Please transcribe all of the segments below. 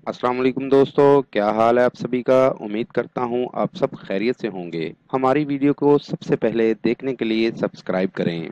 अस्सलाम वालेकुम दोस्तों, क्या हाल है आप सभी का। उम्मीद करता हूँ आप सब खैरियत से होंगे। हमारी वीडियो को सबसे पहले देखने के लिए सब्सक्राइब करें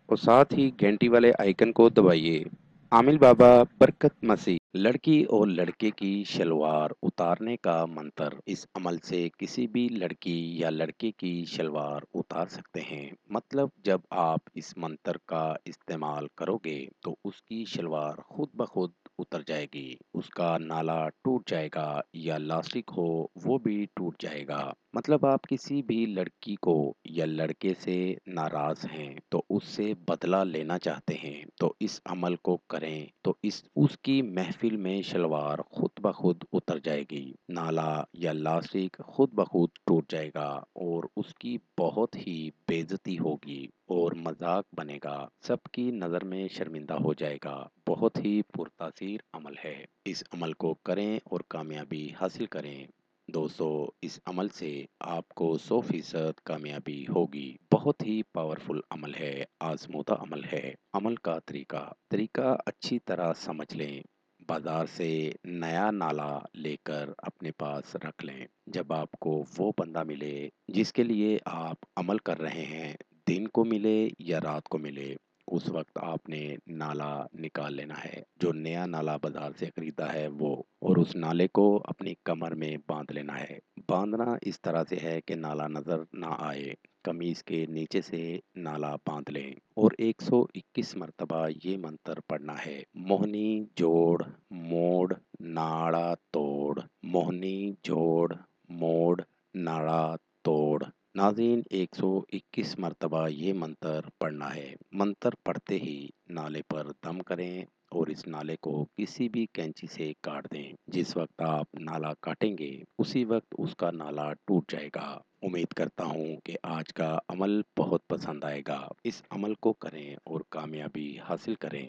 और साथ ही घंटी वाले आइकन को दबाइए। आमिल बाबा बरकत मसीह। लड़की और लड़के की शलवार उतारने का मंत्र। इस अमल से किसी भी लड़की या लड़के की शलवार उतार सकते हैं। मतलब जब आप इस मंत्र का इस्तेमाल करोगे तो उसकी शलवार खुद ब खुद उतर जाएगी, उसका नाला टूट जाएगा या लास्टिक हो वो भी टूट जाएगा। मतलब आप किसी भी लड़की को या लड़के से नाराज हैं तो उससे बदला लेना चाहते हैं तो इस अमल को करें तो इस उसकी महफिल में शलवार खुद ब खुद उतर जाएगी, नाला या लास्टिक खुद ब खुद टूट जाएगा और उसकी बहुत ही बेइज्जती होगी और मजाक बनेगा, सबकी नज़र में शर्मिंदा हो जाएगा। बहुत ही पुरतासीर अमल है। इस अमल को करें और कामयाबी हासिल करें। दोस्तों, इस अमल से आपको 100% कामयाबी होगी। बहुत ही पावरफुल अमल है, आजमूदा अमल है। अमल का तरीका अच्छी तरह समझ लें। बाजार से नया नाला लेकर अपने पास रख लें। जब आपको वो बंदा मिले जिसके लिए आप अमल कर रहे हैं, दिन को मिले या रात को मिले, उस वक्त आपने नाला निकाल लेना है, जो नया नाला बाजार से खरीदा है वो, और उस नाले को अपनी कमर में बांध लेना है। बांधना इस तरह से है कि नाला नजर ना आए। कमीज के नीचे से नाला बांध लें और 121 मरतबा ये मंत्र पढ़ना है। मोहनी जोड़ मोड़ नाड़ा तोड़, मोहनी जोड़ मोड़ नाड़ा तोड़। नाज़रीन, 121 मरतबा ये मंत्र पढ़ना है। मंत्र पढ़ते ही नाले पर दम करें और इस नाले को किसी भी कैंची से काट दें। जिस वक्त आप नाला काटेंगे उसी वक्त उसका नाला टूट जाएगा। उम्मीद करता हूँ कि आज का अमल बहुत पसंद आएगा। इस अमल को करें और कामयाबी हासिल करें।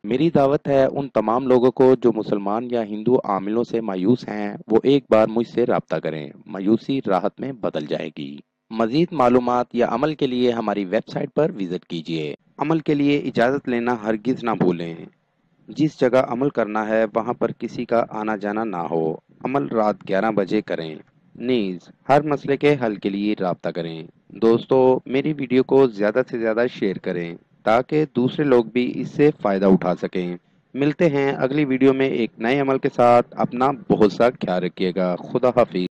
मेरी दावत है उन तमाम लोगों को जो मुसलमान या हिंदू आमिलों से मायूस हैं, वो एक बार मुझसे राब्ता करें। मायूसी राहत में बदल जाएगी। मजीद मालूमात या अमल के लिए हमारी वेबसाइट पर विजिट कीजिए। अमल के लिए इजाज़त लेना हरगिज़ ना भूलें। जिस जगह अमल करना है वहाँ पर किसी का आना जाना ना हो। अमल रात 11 बजे करें। नीज हर मसले के हल के लिए राब्ता करें। दोस्तों, मेरी वीडियो को ज़्यादा से ज़्यादा शेयर करें ताकि दूसरे लोग भी इससे फ़ायदा उठा सकें। मिलते हैं अगली वीडियो में एक नए अमल के साथ। अपना बहुत सा ख्याल रखिएगा। खुदा हाफिज।